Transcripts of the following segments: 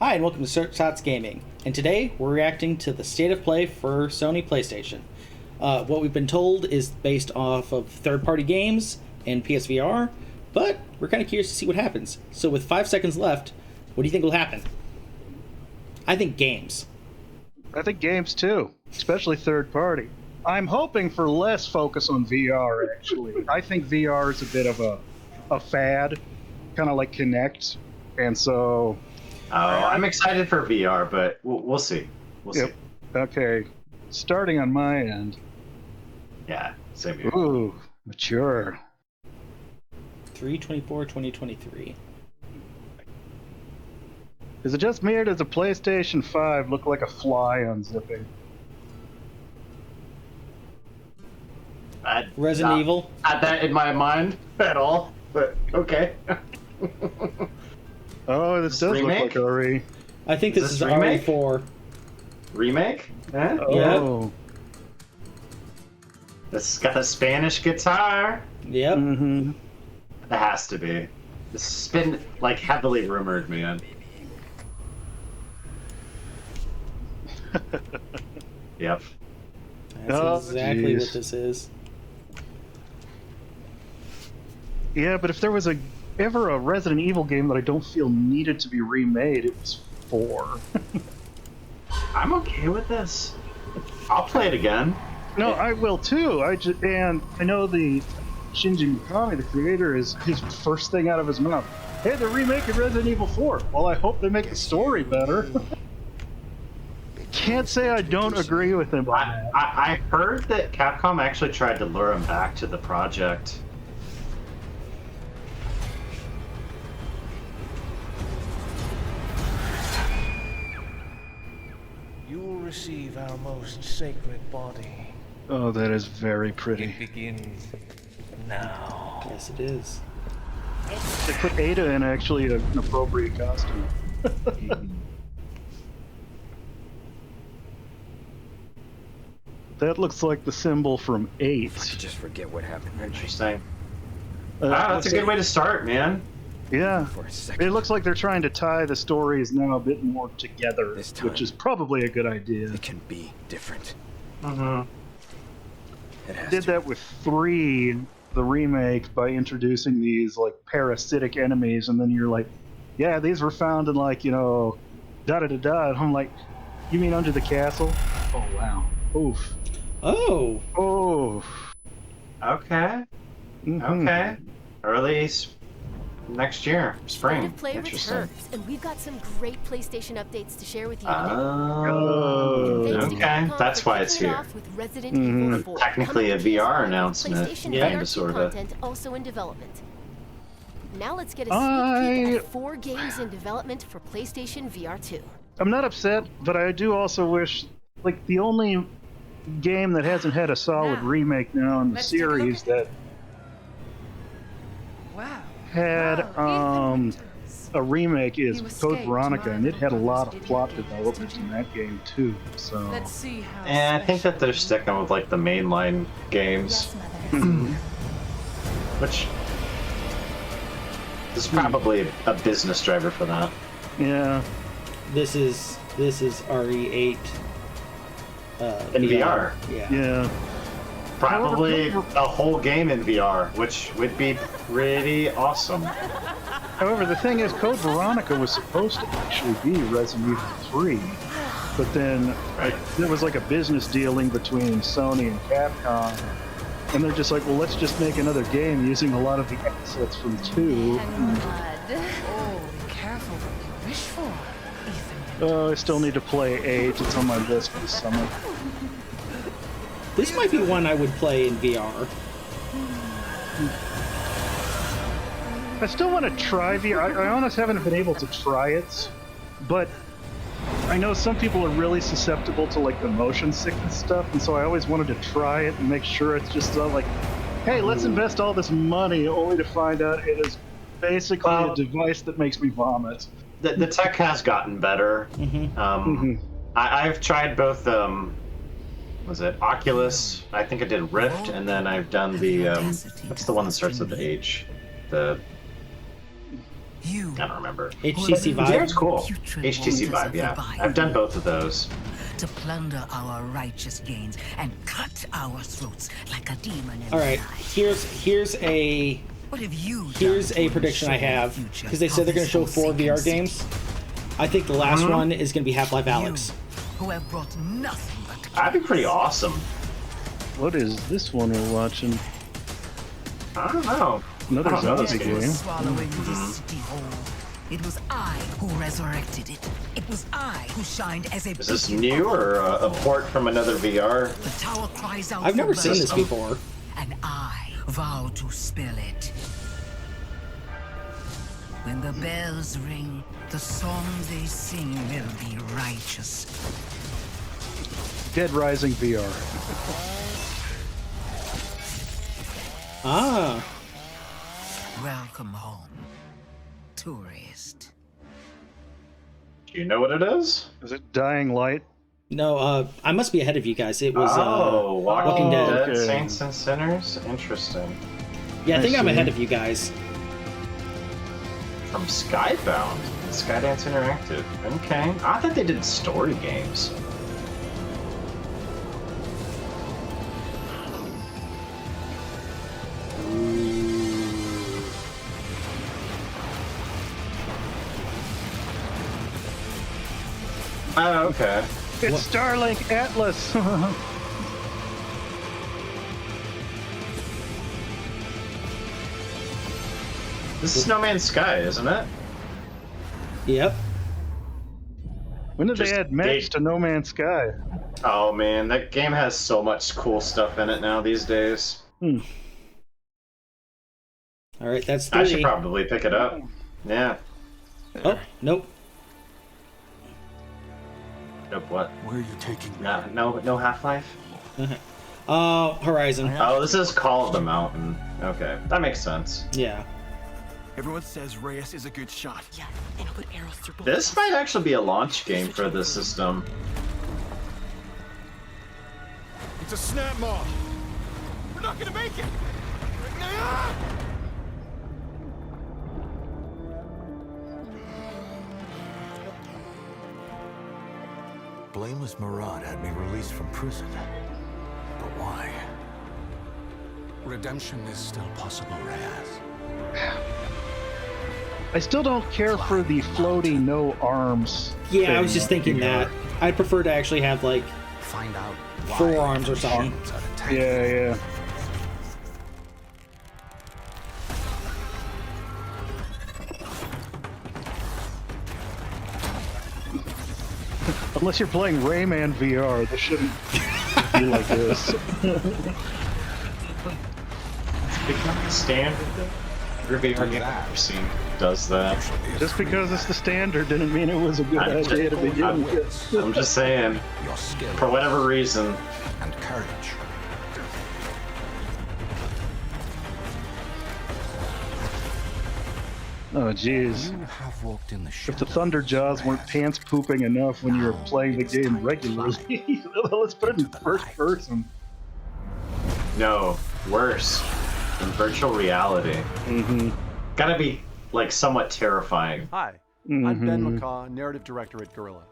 Hi, and welcome to Shots Gaming. And today we're reacting to the state of play for Sony PlayStation. What we've been told is based off of third-party games and PSVR, but we're kind of curious to see what happens. So with 5 seconds left, what do you think will happen? I think games. I think games too, especially third-party. I'm hoping for less focus on VR, actually. I think VR is a bit of a fad, kind of like Kinect, and so... Oh, I'm excited for VR, but we'll see. We'll see. Okay. Starting on my end. Yeah, same here. Ooh, mature. 3/24/2023. Is it just me or does the PlayStation 5 look like a fly unzipping? Resident Evil? Not that in my mind at all, but okay. Oh, this does Remake? look like RE. I think this is Remake? RE4. Remake? Eh? Oh. It's got a Spanish guitar. Yep. Mm-hmm. It has to be. This has been, like, heavily rumored, man. Yep. That's exactly geez. what this is. Yeah, but if there was ever a Resident Evil game that I don't feel needed to be remade, it was 4. I'm okay with this. I'll play it again. No, I will too. And I know the Shinji Mikami, the creator, is his first thing out of his mouth. Hey, they're remaking Resident Evil 4. Well, I hope they make the story better. Can't say I don't agree with him on that. I heard that Capcom actually tried to lure him back to the project. You will receive our most sacred body. Oh, that is very pretty. It begins now. Yes, it is. They put Ada in actually an appropriate costume. That looks like the symbol from 8. Just forget what happened. Interesting. That's a good way to start, man. Yeah. For a second. It looks like they're trying to tie the stories now a bit more together, This time. which is probably a good idea. It can be different. Mm-hmm. It has Did to. that with 3, the remake, by introducing these like parasitic enemies, and then you're like, yeah, these were found in like, da da da da. And I'm like, you mean under the castle? Oh wow. Oof. Oh! Oh. Okay. Mhm. Okay. Early next year, spring. Play Interesting. returns, and we've got some great PlayStation updates to share with you. Oh. Thanks to Okay. Capcom That's for why it's kicking it here. off with Resident Mhm. Evil 4. Technically a Coming to VR PS5 with announcement, PlayStation yeah, VR2 sorta. content also in development. Now let's get a sneak peek at 4 games in development for PlayStation VR2. I'm not upset, but I do also wish, like, the only game that hasn't had a solid remake now in the Let's take a look series at that Wow. had Wow, a remake is You Code escaped Veronica, my and it had a lot of idiot plot ways. development in that game too. So Let's see how. And I think that they're sticking with like the mainline games, which is probably a business driver for that. yeah, This is RE8. In VR. Yeah. yeah. Probably a whole game in VR, which would be pretty awesome. However, the thing is, Code Veronica was supposed to actually be Resident Evil 3, but then there was like a business dealing between Sony and Capcom, and they're just like, well, let's just make another game using a lot of the assets from 2. Oh, be careful what you wish for, Ethan. Oh, I still need to play 8. It's on my list for the summer. This might be one I would play in VR. I still want to try VR. I honestly haven't been able to try it, but I know some people are really susceptible to like the motion sickness stuff, and so I always wanted to try it and make sure it's just not like, hey, let's invest all this money only to find out it is basically a device that makes me vomit. The tech has gotten better. I've tried both. Was it Oculus? I think I did Rift, and then I've done the what's the one that starts with the H? The You I don't remember. HTC VR Vive. is cool. Putrid HTC monsters Vive, of yeah. the Bible. I've done both of those. To plunder our righteous gains and cut our throats like a demon in All right, the night. here's a What have you here's done a to prediction I ensure have, the future because they said of they're going to this show 4 VR forsaken games. city? I think the last one is going to be Half-Life Alyx. You, who have brought nothing but That'd be pretty awesome. What is this one we're watching? I don't know. Another I don't know zombie this game. swallowing this city whole. It was I who resurrected it. It was I who shined as a Is this beacon new of or a port from another VR? The tower cries out I've never for seen this mercy, before. and I vow to spill it. When the bells ring, the song they sing will be righteous. Dead Rising VR. Ah, Welcome home, tourist. Do you know what it is? Is it Dying Light? no, I must be ahead of you guys. It was Walking Dead. Dead, Okay. Saints and Sinners? Interesting. Yeah, I think I'm see. ahead of you guys. From Skybound. Skydance Interactive. Okay. I thought they did story games. Oh, okay. It's Starlink Atlas. This is No Man's Sky, isn't it? Yep. When did Just they add match dig- to No Man's Sky? Oh man, that game has so much cool stuff in it now these days. All right, that's 3. I should probably pick it up. Yeah. Oh, nope. Nope, what? Where are you taking me? No Half-Life? Horizon. Oh, this is Call of the Mountain. Okay, that makes sense. Yeah. Everyone says Reyes is a good shot. Yeah, and I'll put arrows through both. This might actually be a launch game for this system. It's a snap mob. We're not gonna make it. Blameless Murad had me released from prison. But why? Redemption is still possible, Reyes. I still don't care for the floaty no arms. Yeah, I was thing just thinking VR. that. I'd prefer to actually have, like, Find out why 4 arms or something. humans are attacked. Yeah. Unless you're playing Rayman VR, this shouldn't be like this. Become standard. Every VR game I've ever seen does that. Just because it's the standard didn't mean it was a good idea to begin with. I'm just saying, Your skill for whatever reason. and courage. Oh, jeez. You have walked in the If shadows. the Thunder Jaws weren't pants pooping enough when you were playing the game regularly, let's put it in first person. No, worse. In virtual reality. Gotta be, like, somewhat terrifying. Hi, I'm Ben McCaw, Narrative Director at Guerrilla.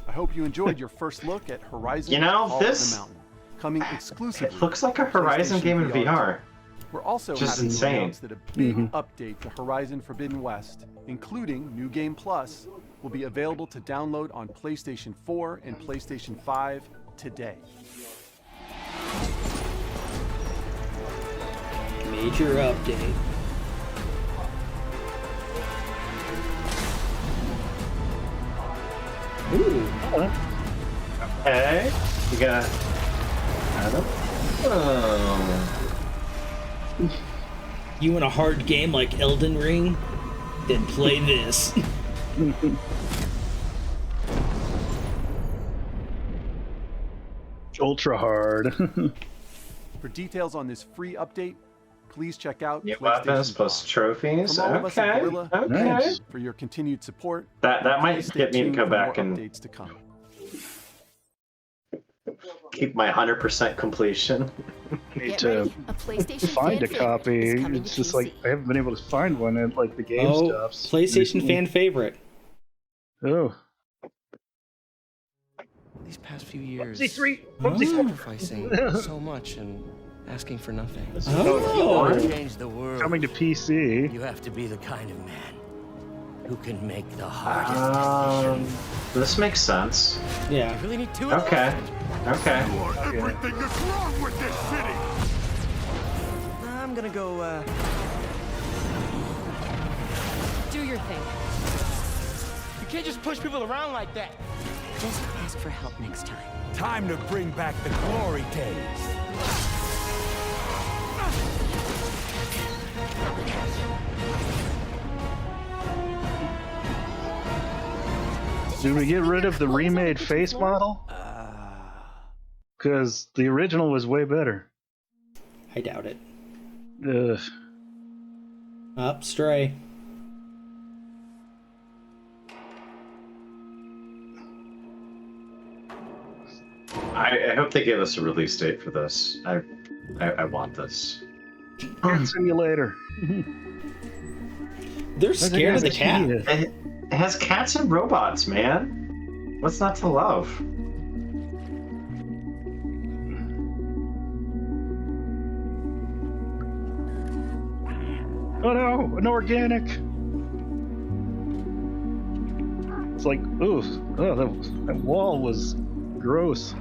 I hope you enjoyed your first look at Horizon You know, Call of this- the Mountain, coming exclusively. It looks like a to Horizon PlayStation game in VR. We're also Just happy insane. to announce that a big update to Horizon Forbidden West, including New Game Plus, will be available to download on PlayStation 4 and PlayStation 5 today. Major update. Ooh. Hey, you got Adam? Oh. You want a hard game like Elden Ring? Then play this. Ultra hard. For details on this free update, please check out New PlayStation weapons plus Blog. trophies. From all of us at Okay. Guerrilla, Okay. Nice. for your continued support. That might Please stay get me to tuned go for back more and updates to come. keep my 100% completion. Need Get to ready. A PlayStation find fan a favorite copy. is coming It's to just PC. like I haven't been able to find one at like the GameStops. PlayStation fan favorite. Oh, These past few years, Whoopsie. sacrificing so much and asking for nothing. Oh. Change the world. Coming to PC. You have to be the kind of man who can make the hardest decision. This makes sense. Yeah. You really need two. Okay. Okay. Everything that's wrong with this city! I'm gonna go, Do your thing. You can't just push people around like that. Just ask for help next time. Time to bring back the glory days. Did we get rid of the remade face model? Because the original was way better. I doubt it. Ugh. Up, Stray. I hope they give us a release date for this. I want this. Cat Simulator. They're scared of the cat. It has cats and robots, man. What's not to love? Oh no, an organic. It's like, ooh, oh, that wall was gross.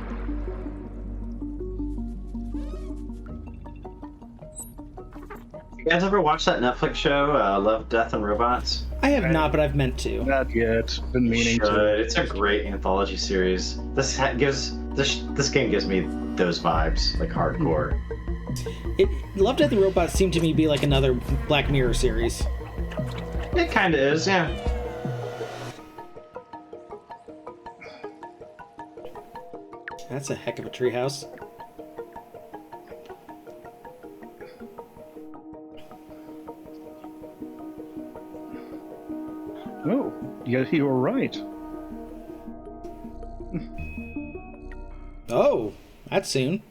You guys ever watch that Netflix show, Love, Death, and Robots? I have not, but I've meant to. Not yet. Been meaning Should. to. It's a great anthology series. This game gives me those vibes, like hardcore. Love, Death, and Robots seem to me be like another Black Mirror series. It kind of is, yeah. That's a heck of a treehouse. Oh, you were right. Oh, that's soon.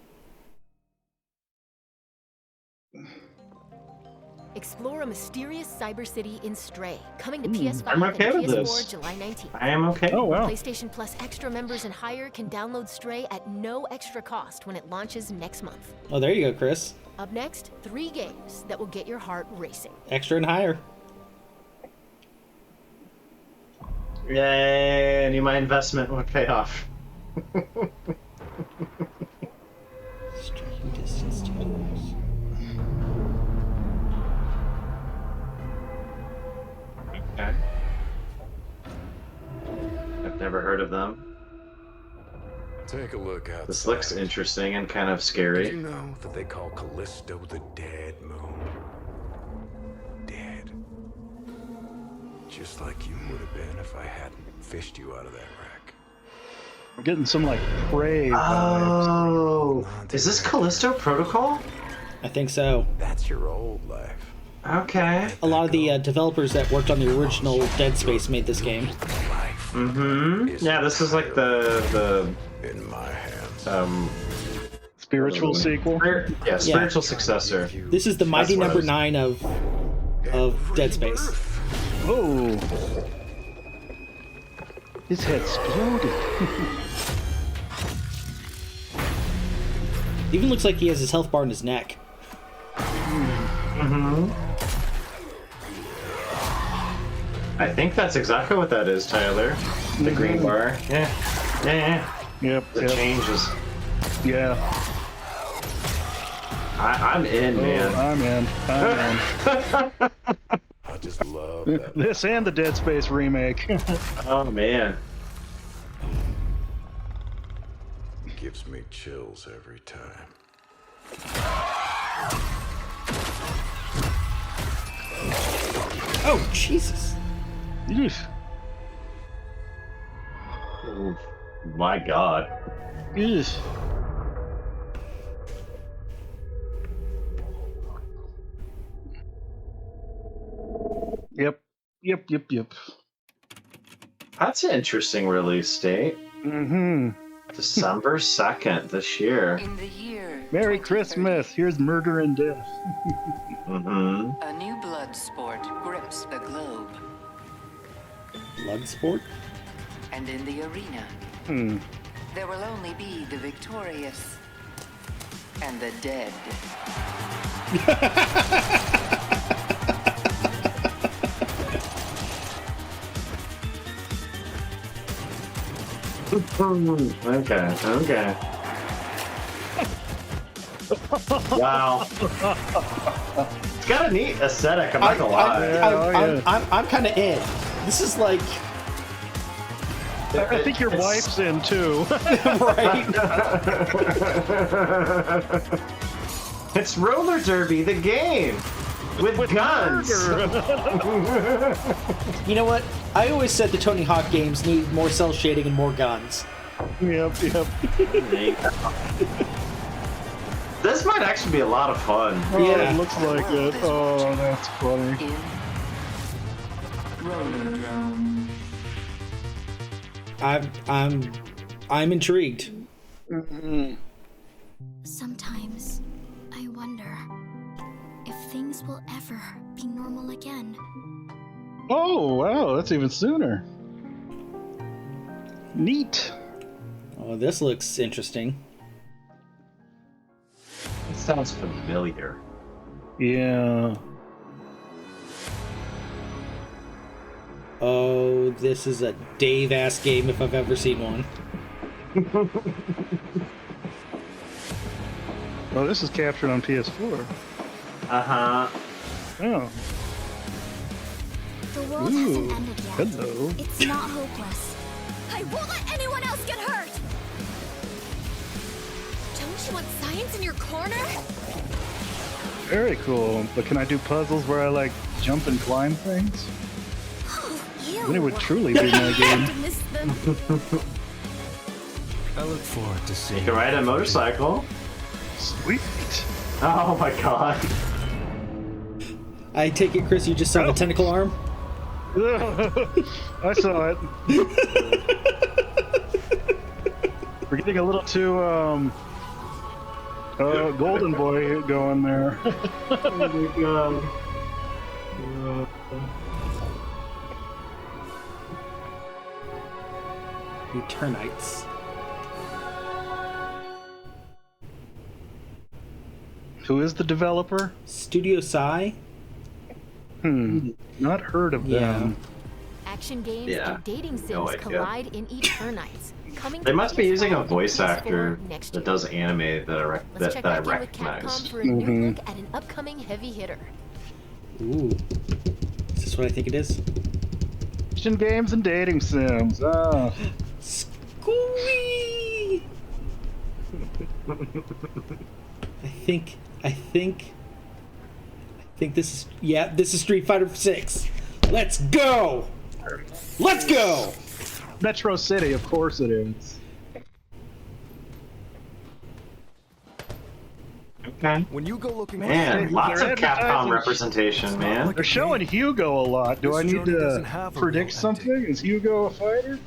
Explore a mysterious cyber city in Stray, coming to I'm PS5 okay and with PS4 this. July 19th. I am okay. Oh wow. PlayStation Plus Extra members and higher can download Stray at no extra cost when it launches next month. Oh, there you go, Chris. Up next, 3 games that will get your heart racing. Extra and higher. Yay, I knew my investment would pay off. Striking Distance Studios. Okay. I've never heard of them. Take a look outside. This looks interesting and kind of Did scary. you know that they call Callisto the dead moon? Dead. Just like you would have been if I hadn't fished you out of that wreck. We're getting some like Prey vibes. Oh, is this Callisto Protocol? I think so. That's your old life. Okay. A lot of the developers that worked on the original Dead Space made this game. Life Mm-hmm. Yeah, this is like the in my hands. Spiritual sequel. spiritual successor. This is the mighty what I number was- 9 of Dead Space. Oh. His head exploded. Even looks like he has his health bar in his neck. Mm-hmm. I think that's exactly what that is, Tyler. The green bar. Yeah. Yeah. Yep. The yep. changes. Yeah. I'm in, man. I'm in. I just love that. This and the Dead Space remake. Oh man. Gives me chills every time. Oh, Jesus. Oof. Ooh, my God. Oof. Yep. That's an interesting release date. Mm-hmm. December 2nd this year. In the year Merry 2030, Christmas. Here's murder and death. a new blood sport grips the globe. Blood sport? And in the arena, there will only be the victorious and the dead. Okay. Wow. It's got a neat aesthetic, I'm not gonna lie. I'm kind of in. This is like... I think your wife's in too. Right? It's Roller Derby, the game! With guns! You know what? I always said the Tony Hawk games need more cell shading and more guns. Yep. This might actually be a lot of fun. Oh, Yeah. it looks like it. Oh, that's funny. I'm intrigued. Sometimes I wonder if things will ever be normal again. Oh, wow, that's even sooner. Neat. Oh, this looks interesting. It sounds familiar. Yeah. Oh, this is a Dave-ass game if I've ever seen one. Oh, this is captured on PS4. Uh-huh. Oh. The world hasn't ended yet. Hello. It's not hopeless. I won't let anyone else get hurt! Don't you want science in your corner? Very cool. But can I do puzzles where I, like, jump and climb things? Then it would truly be my game. I look forward to seeing You can ride a motorcycle. Sweet. Oh my god. I take it, Chris, you just saw the tentacle arm? I saw it. We're getting a little too, Golden Boy going there. Oh my god. Eternites. Who is the developer? Studio Psy? Not heard of them. Action games and dating sims no idea. collide in Eternites. They must be using a voice PS4 actor next that year. does anime that I Let's check back in with recognize. Capcom for a new look at an upcoming heavy hitter. Ooh. Is this what I think it is? Action games and dating sims. Ah. Squee! I think this is, this is Street Fighter 6. Let's go! Let's go! Metro City, of course it is. Okay. When you go looking Man, for lots of they're Capcom advertising- representation, man. They're showing Hugo a lot. Do I This need journey doesn't to have a predict real something? Is Hugo a fighter?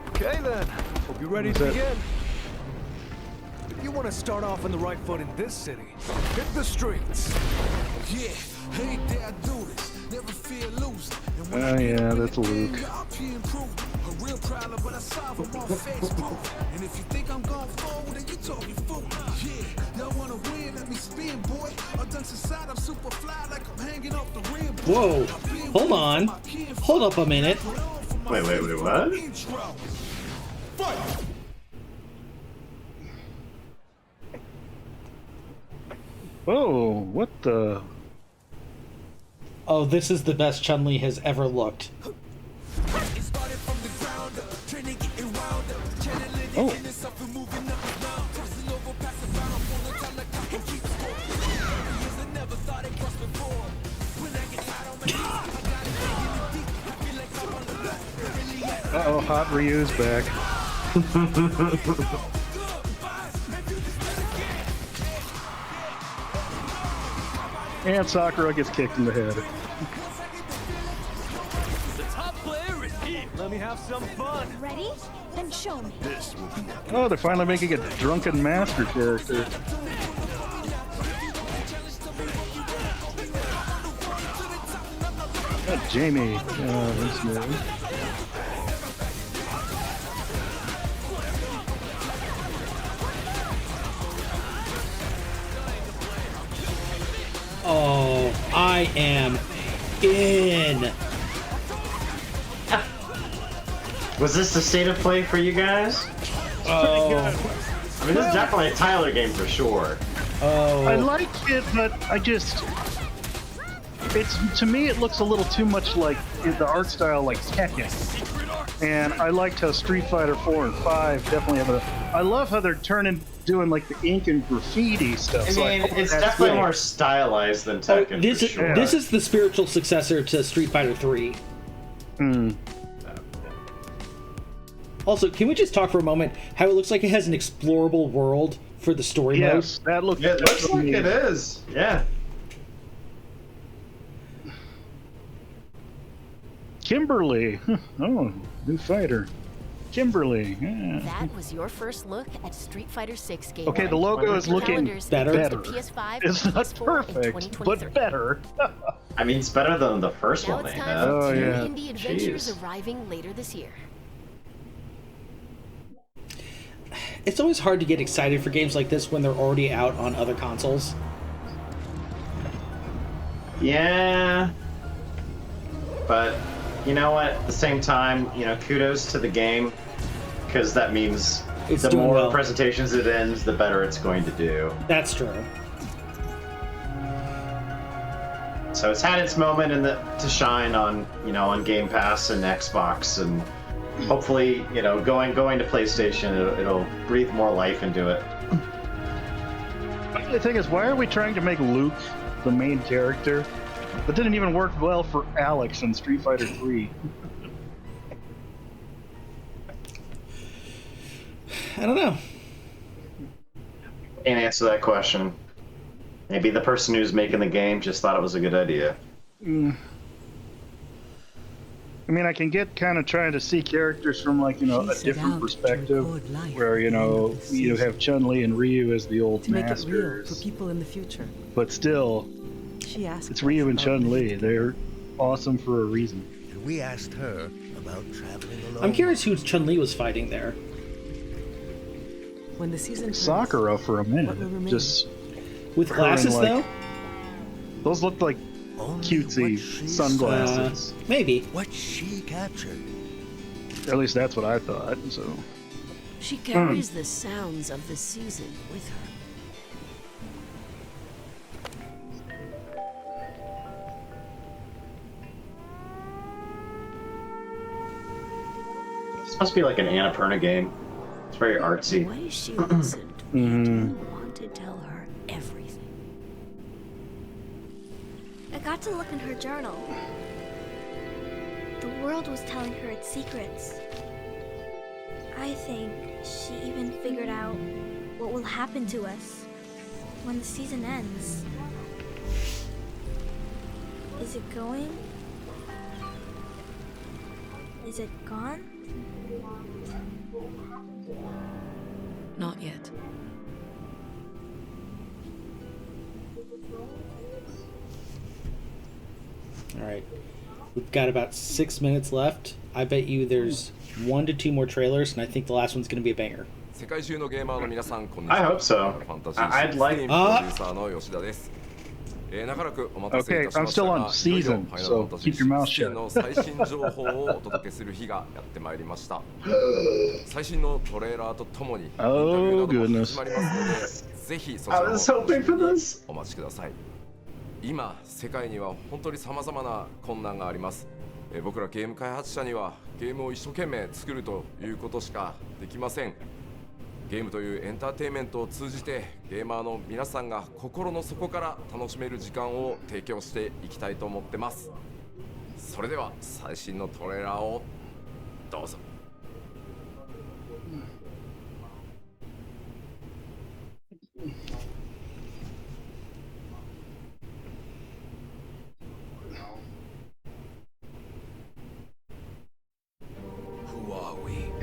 Okay then, hope you're ready Is to that- begin. If you want to start off on the right foot in this city, hit the streets. Yeah, hey, there I do this. Never fear losing. Oh yeah, that's Luke. A real problem, but I solve them on Facebook. And if you think I'm going forward, then you talking fool. Yeah, y'all wanna win? Let me spin, boy. I'm done inside, I'm super fly like I'm hanging off the rim. Whoa, hold on. Hold up a minute. Wait, what? Whoa, what the? Oh, this is the best Chun-Li has ever looked. Oh. Uh-oh, Hot Ryu's back. And Sakura gets kicked in the head. The top player is here. Let me have some fun. Ready? Then show me. Oh, they're finally making a drunken master character. Jamie. That's new. Oh, I am in. Was this the state of play for you guys? Oh, I mean, this is definitely a Tyler game for sure. oh. I like it, but it's to me it looks a little too much like the art style like Tekken. And I liked how Street Fighter 4 and 5 definitely have I love how they're doing like the ink and graffiti stuff. I mean, it's definitely more stylized than Tekken. This is the spiritual successor to Street Fighter 3. Also, can we just talk for a moment how it looks like it has an explorable world for the story mode? Yes, that looks. It looks like it is. Yeah. Kimberly. Oh, new fighter. Kimberly. Yeah. That was your first look at Street Fighter 6 game. Okay, the logo is looking better. PS5, It's not PS4, and perfect, 2023. but better. I mean, it's better than the first Now one it's they time had. for two yeah. indie adventures Jeez. arriving later this year. It's always hard to get excited for games like this when they're already out on other consoles. Yeah. But, you know what? At the same time, kudos to the game. Because that means It's the doing more well. presentations it ends, the better it's going to do. That's true. So it's had its moment to shine on, on Game Pass and Xbox, and hopefully, going to PlayStation, it'll breathe more life into it. The thing is, why are we trying to make Luke the main character? That didn't even work well for Alex in Street Fighter 3. I don't know. Can't answer that question. Maybe the person who's making the game just thought it was a good idea. I mean, I can get kind of trying to see characters from like, a different perspective, where, you have Chun-Li and Ryu as the old masters. For people in the future. But still, She asked it's Ryu and about Chun-Li. They're awesome for a reason. And we asked her about traveling alone. I'm curious who Chun-Li was fighting there. when the season turns, Sakura for a what will minute. remain? Just With her glasses, in, like, though? Those looked like cutesy sunglasses. Maybe. What she captured. At least that's what I thought. So She carries the sounds of the season with her. This must be like an Annapurna game. It's very artsy. The way she listened made you want to tell her everything. I got to look in her journal. The world was telling her its secrets. I think she even figured out what will happen to us when the season ends. Is it going? Is it gone? Not yet. Alright. We've got about 6 minutes left. I bet you there's 1 to 2 more trailers, and I think the last one's going to be a banger. I hope so. I'd like. okay, I'm still on season, so keep your mouth shut. Oh goodness. I was hoping for this. 今世界には本当に様々な困難があります。僕らゲーム開発者にはゲームを一生懸命作るということしかできません。ゲームというエンターテインメントを通じてゲーマーの皆さんが心の底から楽しめる時間を提供していきたいと思ってます。それでは最新のトレーラーをどうぞ。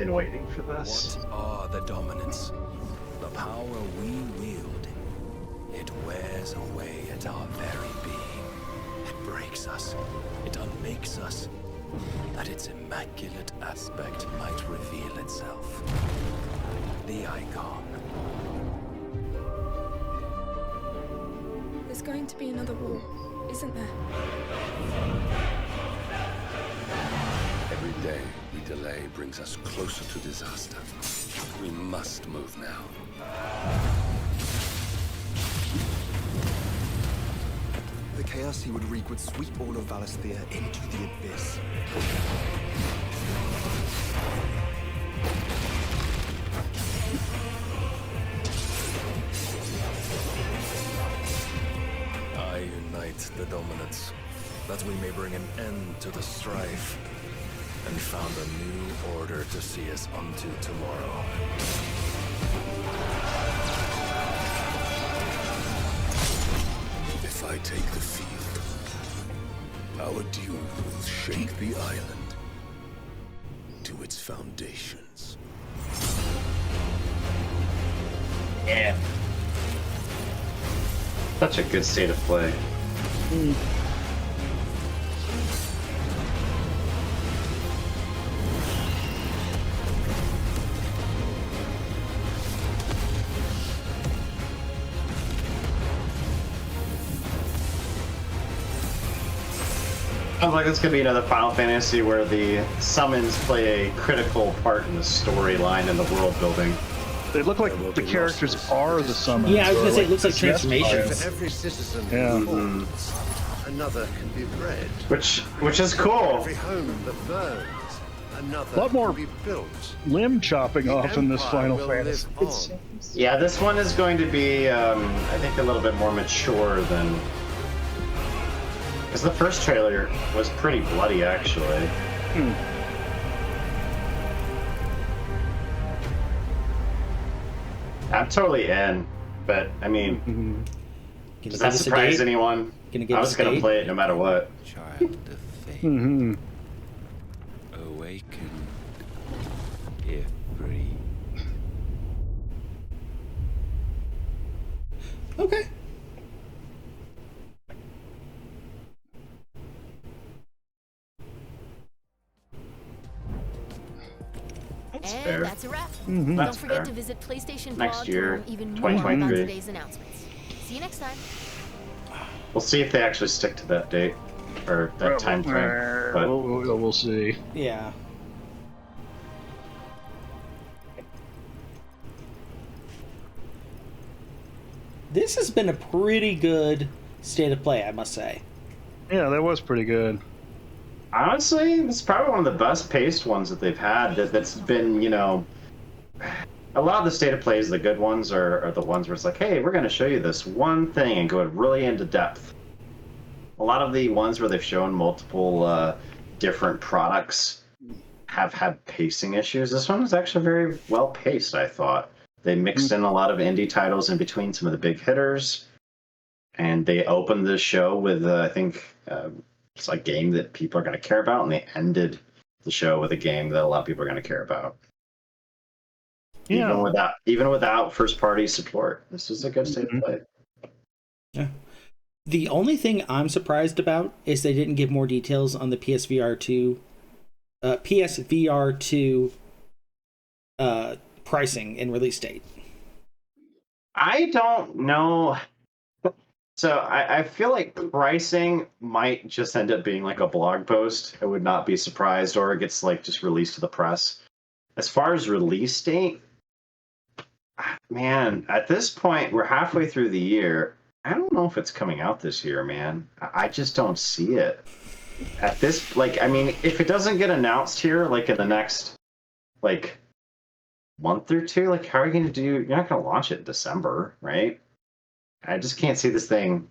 been waiting for this. What are the dominants? The power we wield. It wears away at our very being. It breaks us. It unmakes us. That its immaculate aspect might reveal itself. The icon. There's going to be another war, isn't there? Every day we delay brings us closer to disaster. We must move now. The chaos he would wreak would sweep all of Valisthea into the abyss. I unite the dominants, that we may bring an end to the strife, and found a new order to see us unto tomorrow. If I take the field, our doom will shake the island to its foundations. Yeah. Such a good state of play. Sounds like it's gonna be another Final Fantasy where the summons play a critical part in the storyline and the world building. They look like the characters are the summons. Yeah, I was gonna say, it looks like For transformations. every citizen Yeah. who falls, another can be bred. Which is cool. Every home that burns, another A lot more can be built. limb chopping off in this Empire Final will Fantasy. live on. Yeah, this one is going to be, I think, a little bit more mature than. Because the first trailer was pretty bloody, actually. I'm totally in, but I mean, does that surprise anyone? I was gonna play it no matter what. Child of fate. Awaken, if free. Okay. And fair. that's a wrap. That's Don't forget fair. to visit PlayStation Next Blog year, to learn even more about 2023. today's announcements. See you next time. We'll see if they actually stick to that date or that time frame. But We'll see. Yeah. This has been a pretty good state of play, I must say. Yeah, that was pretty good. honestly, this is probably one of the best paced ones that they've had. That's been, you know, a lot of the state of plays, the good ones are the ones where it's like, hey, we're going to show you this one thing and go really into depth. A lot of the ones where they've shown multiple different products have had pacing issues. This one was actually very well paced, I thought. They mixed in a lot of indie titles in between some of the big hitters, and they opened the show with, I think, it's a game that people are going to care about, and they ended the show with a game that a lot of people are going to care about. Yeah. Even without first party support, this is a good state of play. Yeah. The only thing I'm surprised about is they didn't give more details on the PSVR 2 pricing and release date. I don't know. So I feel like pricing might just end up being like a blog post. I would not be surprised, or it gets like just released to the press. As far as release date, man, at this point, we're halfway through the year. I don't know if it's coming out this year, man. I just don't see it. At this, like, I mean, if it doesn't get announced here, like in the next, like, month or two, like, how are you going to do? You're not going to launch it in December, right? I just can't see this thing.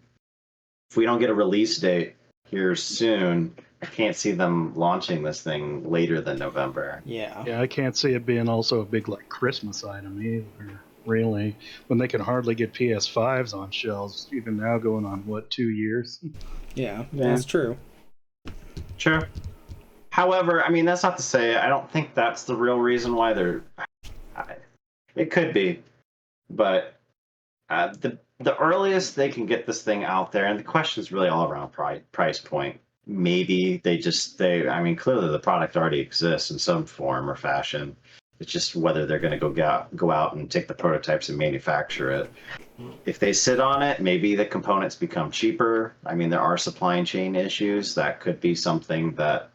If we don't get a release date here soon, I can't see them launching this thing later than November. Yeah. Yeah, I can't see it being also a big like Christmas item either. Really, when they can hardly get PS5s on shelves, even now going on what 2 years? Yeah, that's true. Sure. However, I mean, that's not to say I don't think that's the real reason why they're. It could be, but the earliest they can get this thing out there, and the question is really all around price point. Maybe I mean, clearly the product already exists in some form or fashion. It's just whether they're going to go out and take the prototypes and manufacture it. If they sit on it, maybe the components become cheaper. I mean, there are supply chain issues. That could be something that,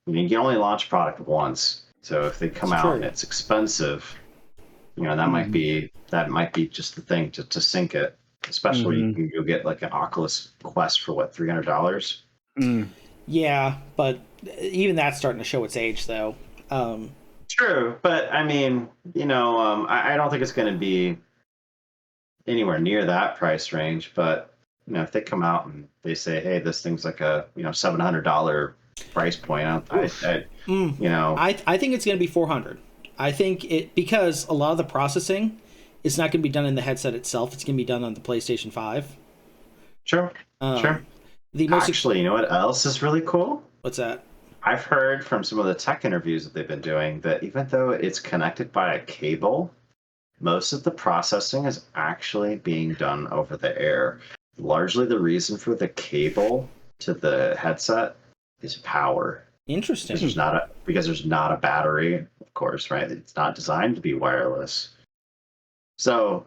I mean, you can only launch a product once. So if they come out and it's expensive, that might be just the thing to sink it. Especially you can go get like an Oculus Quest for what, $300? Yeah, but even that's starting to show its age, though. True, but I mean, I don't think it's going to be anywhere near that price range. But if they come out and they say, "Hey, this thing's like a $700 price point," I think it's going to be $400. I think because a lot of the processing is not going to be done in the headset itself. It's going to be done on the PlayStation 5. Sure. Actually, you know what else is really cool? What's that? I've heard from some of the tech interviews that they've been doing that even though it's connected by a cable, most of the processing is actually being done over the air. Largely the reason for the cable to the headset is power. Interesting. Because there's not a battery, of course, right? It's not designed to be wireless. So,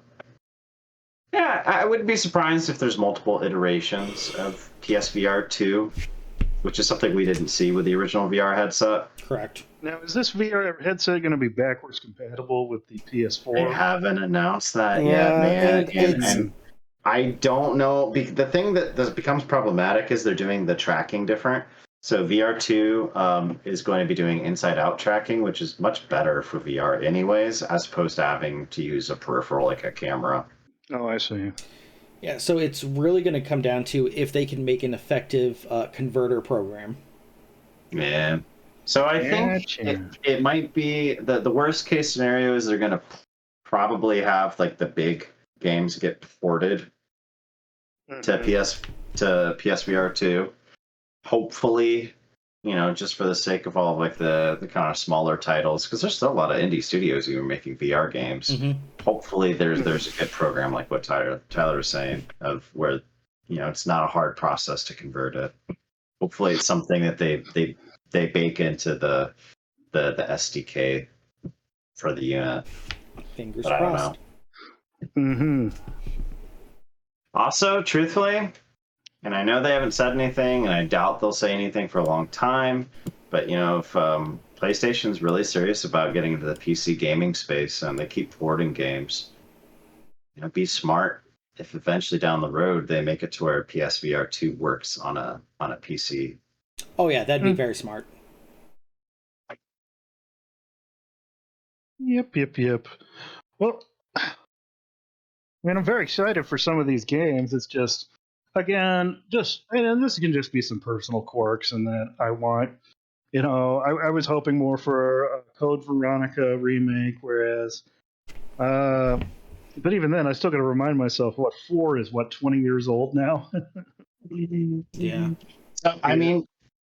yeah, I wouldn't be surprised if there's multiple iterations of PSVR 2, which is something we didn't see with the original VR headset. Correct. Now, is this VR headset going to be backwards compatible with the PS4? They haven't announced that yet, man. And I don't know. The thing that becomes problematic is they're doing the tracking different. So VR2 is going to be doing inside-out tracking, which is much better for VR anyways, as opposed to having to use a peripheral like a camera. Oh, I see. Yeah, so it's really going to come down to if they can make an effective converter program. Yeah. So I think it might be the worst case scenario is they're going to probably have like the big games get ported to PSVR 2. Hopefully, just for the sake of all of like the kind of smaller titles, because there's still a lot of indie studios who are making VR games. Mm-hmm. Hopefully, there's a good program like what Tyler was saying of where it's not a hard process to convert it. Hopefully, it's something that they bake into the SDK for the unit. Fingers but crossed. I don't know. Also, truthfully, and I know they haven't said anything, and I doubt they'll say anything for a long time, but if PlayStation's really serious about getting into the PC gaming space and they keep porting games, be smart if eventually down the road they make it to where PSVR 2 works on a PC. Oh yeah, that'd be very smart. Yep. Well, I mean, I'm very excited for some of these games. It's just, again, and this can just be some personal quirks and that I want, I was hoping more for a Code Veronica remake, whereas, but even then, I still got to remind myself, 4 is 20 years old now? Yeah. So, I mean,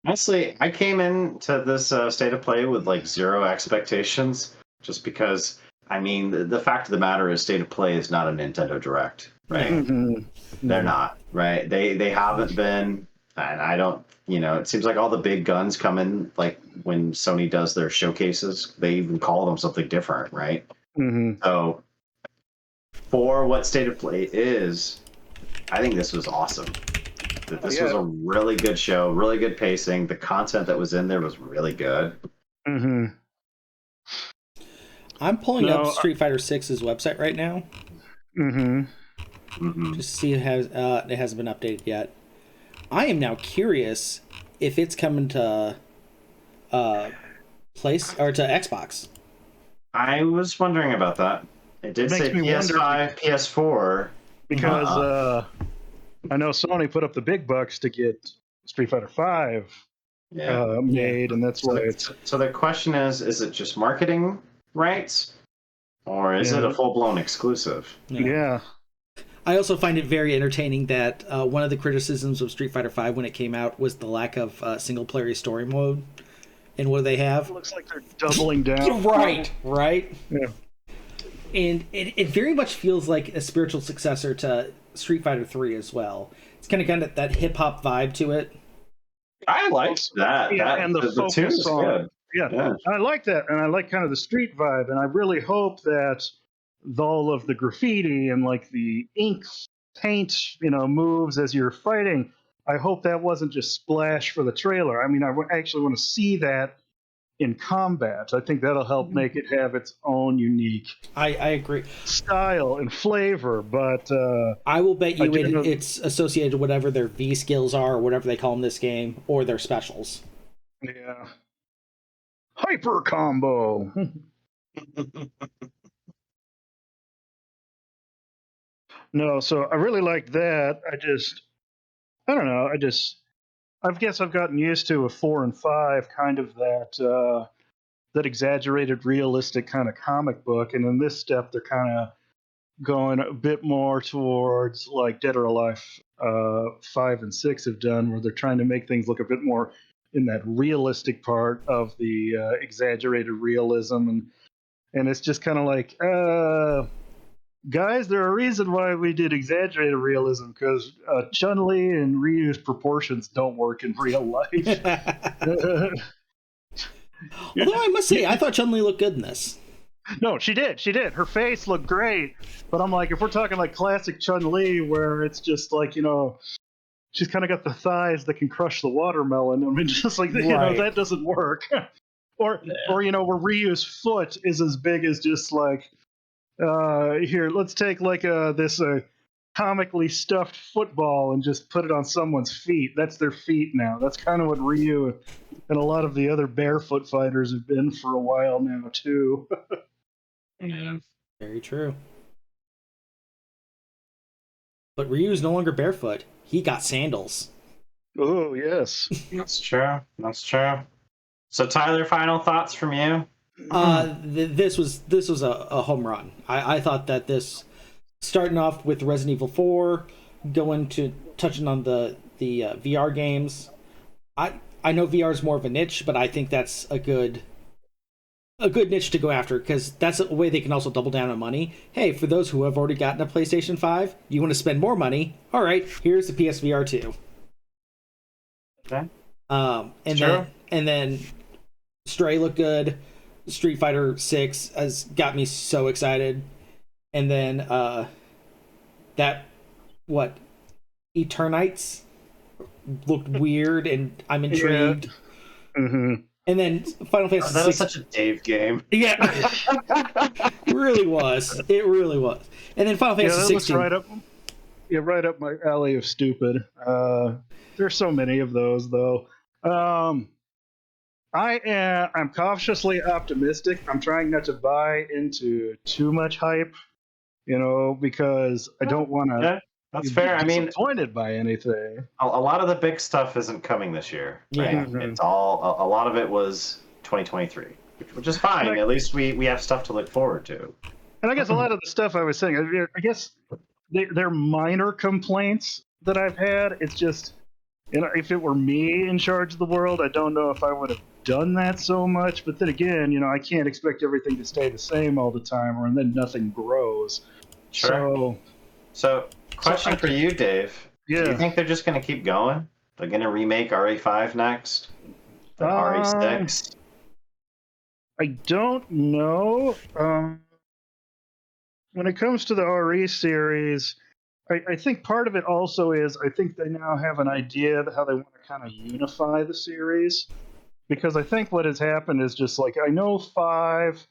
honestly, I came into this State of Play with like zero expectations, just because, I mean, the fact of the matter is State of Play is not a Nintendo Direct, right? Mm-hmm. They're not, right? They haven't been, and I don't, it seems like all the big guns come in, like when Sony does their showcases, they even call them something different, right? Mm-hmm. So for what State of Play is, I think this was awesome. This was a really good show, really good pacing. The content that was in there was really good. Mm-hmm. I'm pulling up Street Fighter 6's website right now. Mm-hmm. Just to see if it hasn't been updated yet. I am now curious if it's coming to to Xbox. I was wondering about that. It did say PS5, PS4. Because I know Sony put up the big bucks to get Street Fighter 5 made, and that's why it's... So the question is it just marketing rights, or is it a full-blown exclusive? Yeah. I also find it very entertaining that one of the criticisms of Street Fighter V when it came out was the lack of single-player story mode. And what do they have? It looks like they're doubling down. Right. Yeah. And it very much feels like a spiritual successor to Street Fighter 3 as well. It's kind of that hip-hop vibe to it. I liked that. Yeah, that and the the tune focus was on good. yeah, I like that, and I like kind of the street vibe, and I really hope that all of the graffiti and like the ink paint, moves as you're fighting. I hope that wasn't just splash for the trailer. I mean, actually want to see that in combat. I think that'll help make it have its own unique I agree. style and flavor, but I will bet you it's associated with whatever their V skills are, or whatever they call them this game, or their specials. Yeah. Hyper combo. No, so I really liked that. I don't know. I guess I've gotten used to a 4 and 5 kind of that exaggerated, realistic kind of comic book, and in this step, they're kind of going a bit more towards like Dead or Alive 5 and 6 have done, where they're trying to make things look a bit more in that realistic part of the exaggerated realism, and it's just kind of like, guys, there's a reason why we did exaggerated realism, because Chun-Li and Ryu's proportions don't work in real life. Although I must say, I thought Chun-Li looked good in this. No, she did. Her face looked great, but I'm like, if we're talking like classic Chun-Li, where it's just like, she's kind of got the thighs that can crush the watermelon. I mean, just like, that doesn't work. Or where Ryu's foot is as big as just like, here, let's take like this comically stuffed football and just put it on someone's feet. That's their feet now. That's kind of what Ryu and a lot of the other barefoot fighters have been for a while now too. Yeah. Very true. But Ryu's no longer barefoot. He got sandals. Oh, yes. That's true. So Tyler, final thoughts from you? This was a home run. I thought that this, starting off with Resident Evil 4, touching on the VR games. I know VR is more of a niche, but I think that's a good niche to go after, because that's a way they can also double down on money. Hey, for those who have already gotten a PlayStation 5, you want to spend more money? All right, here's the PSVR 2. Okay. And then Stray looked good. Street Fighter 6 has got me so excited. And then Eternites looked weird, and I'm intrigued. Yeah. Mm-hmm. And then Final Fantasy that was such a Dave game. Yeah. It really was. And then Final Fantasy 16. Right up my alley of stupid. There's so many of those, though. I'm cautiously optimistic. I'm trying not to buy into too much hype, because I don't want to. Yeah, that's fair. I mean, disappointed by anything. A lot of the big stuff isn't coming this year. Right? Yeah. Mm-hmm. It's all. A lot of it was 2023, which is fine. At least we have stuff to look forward to. And I guess a lot of the stuff I was saying, I guess they're minor complaints that I've had. It's just, if it were me in charge of the world, I don't know if I would have done that so much. But then again, I can't expect everything to stay the same all the time, or then nothing grows. Sure. So question for you, Dave. Yeah. Do you think they're just going to keep going? They're going to remake RE5 next? RE6? I don't know. When it comes to the RE series, I think part of it also is I think they now have an idea of how they want to kind of unify the series. Because I think what has happened is just like, I know 5...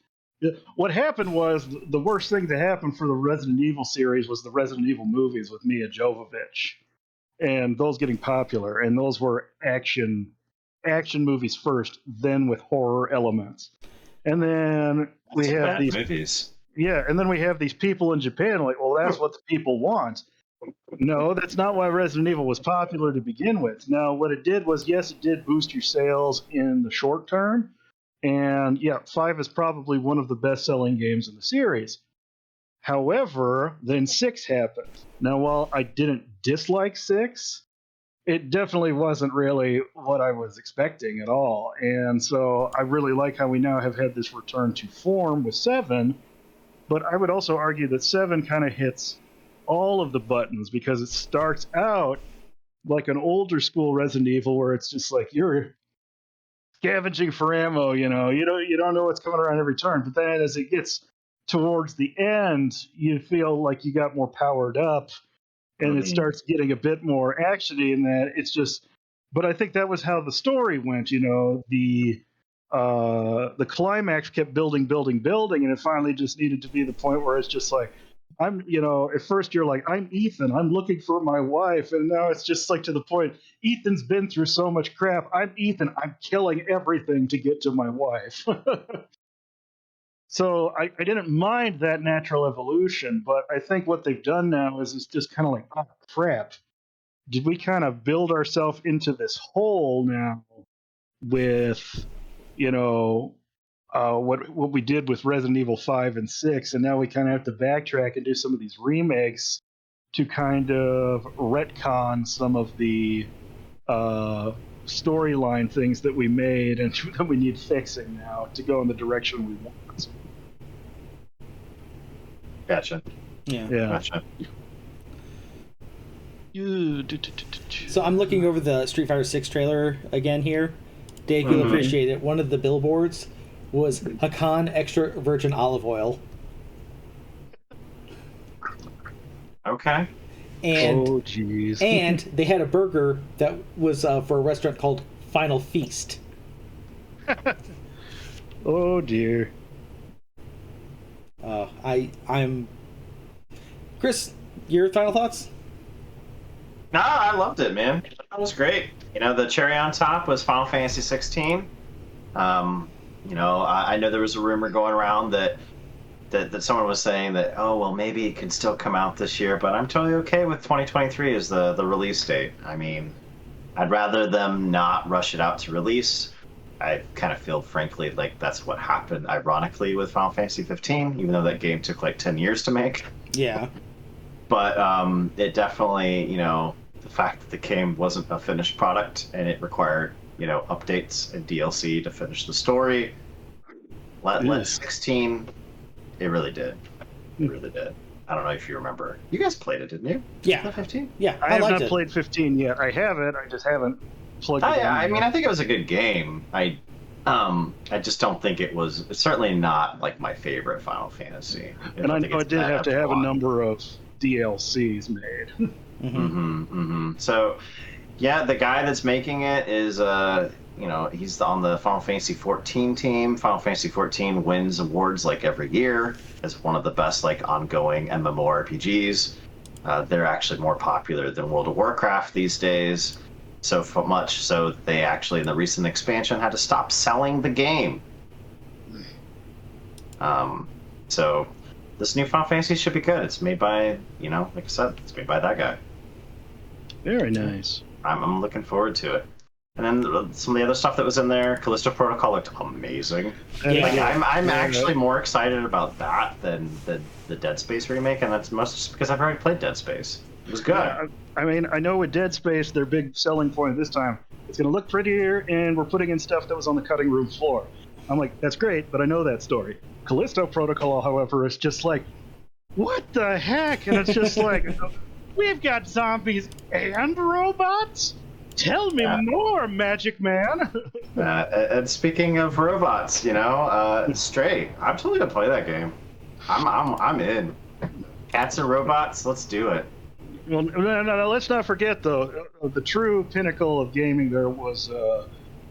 What happened was, the worst thing to happen for the Resident Evil series was the Resident Evil movies with Mia Jovovich. And those getting popular. And those were action movies first, then with horror elements. And then we have these movies. Yeah, and then we have these people in Japan like, well, that's what the people want. No, that's not why Resident Evil was popular to begin with. Now, what it did was, yes, it did boost your sales in the short term. And yeah, 5 is probably one of the best-selling games in the series. However, then 6 happened. Now, while I didn't dislike 6, it definitely wasn't really what I was expecting at all. And so I really like how we now have had this return to form with 7. But I would also argue that 7 kind of hits all of the buttons because it starts out like an older school Resident Evil where it's just like you're scavenging for ammo, you don't know what's coming around every turn. But then as it gets towards the end, you feel like you got more powered up, and it starts getting a bit more actiony in that it's just. But I think that was how the story went. The climax kept building, and it finally just needed to be the point where it's just like, at first you're like, I'm Ethan, I'm looking for my wife, and now it's just like to the point, Ethan's been through so much crap, I'm Ethan, I'm killing everything to get to my wife. So I didn't mind that natural evolution, but I think what they've done now is it's just kind of like, oh crap, did we kind of build ourselves into this hole now with, what we did with Resident Evil 5 and 6, and now we kind of have to backtrack and do some of these remakes to kind of retcon some of the storyline things that we made and that we need fixing now to go in the direction we want. Gotcha. Yeah. Gotcha. So I'm looking over the Street Fighter 6 trailer again here. Dave, you'll appreciate it. One of the billboards was Hakan extra virgin olive oil. Okay. And, oh, jeez. And they had a burger that was for a restaurant called Final Feast. Oh, dear. I'm... Chris, your final thoughts? No, I loved it, man. That was great. The cherry on top was Final Fantasy 16. I know there was a rumor going around that someone was saying that, oh, well, maybe it can still come out this year, but I'm totally okay with 2023 as the release date. I mean, I'd rather them not rush it out to release. I kind of feel, frankly, like that's what happened, ironically, with Final Fantasy 15, even though that game took like 10 years to make. Yeah. But it definitely, the fact that the game wasn't a finished product and it required, updates and DLC to finish the story. Let 16, it really did. It really did. I don't know if you remember. You guys played it, didn't you? Yeah. 15? Yeah, I have not played 15 yet. I have it. I just haven't plugged it in. I mean, I think it was a good game. I just don't think it was. It's certainly not like my favorite Final Fantasy. And I know it did have to have a number of DLCs made. So, yeah, the guy that's making it is, he's on the Final Fantasy 14 team. Final Fantasy 14 wins awards like every year as one of the best like ongoing MMORPGs. They're actually more popular than World of Warcraft these days. So much so they actually, in the recent expansion, had to stop selling the game. So this new Final Fantasy should be good. It's made by, like I said, it's made by that guy. Very nice. I'm looking forward to it. And then some of the other stuff that was in there, Callisto Protocol looked amazing. Yeah. I'm actually more excited about that than the Dead Space remake, and that's mostly just because I've already played Dead Space. It was good. Yeah, I mean, I know with Dead Space, their big selling point this time, it's going to look prettier, and we're putting in stuff that was on the cutting room floor. I'm like, that's great, but I know that story. Callisto Protocol, however, is just like, what the heck? And it's just like, we've got zombies and robots? Tell me more, Magic Man. And speaking of robots, Stray, I'm totally gonna play that game. I'm in. Cats and robots, let's do it. Well, no, let's not forget though, the true pinnacle of gaming there was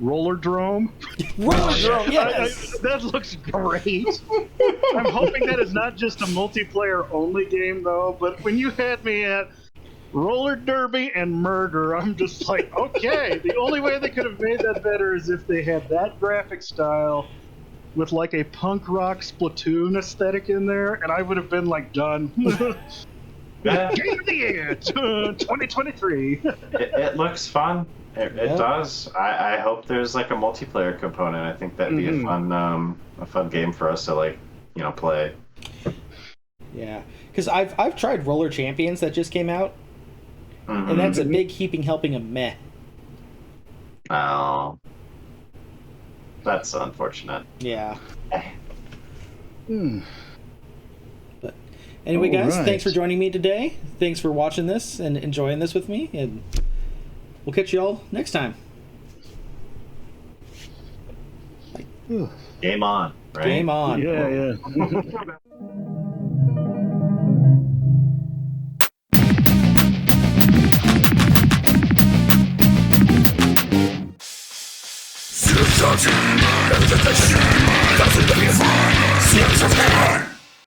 Rollerdrome. Rollerdrome, yes. That looks great. I'm hoping that is not just a multiplayer only game though. But when you had me at roller derby and murder, I'm just like, okay. The only way they could have made that better is if they had that graphic style with like a punk rock Splatoon aesthetic in there, and I would have been like done. Game of the year 2023. It looks fun. It does. I hope there's like a multiplayer component. I think that'd be a fun game for us to play. Yeah, because I've tried Roller Champions that just came out, And that's a big heaping helping of meh. Oh. That's unfortunate. Yeah. But anyway, guys, thanks for joining me today. Thanks for watching this and enjoying this with me. And we'll catch you all next time. Game on, right? Game on. Yeah. Serves us, everything they should, doesn't be fun. Serves us,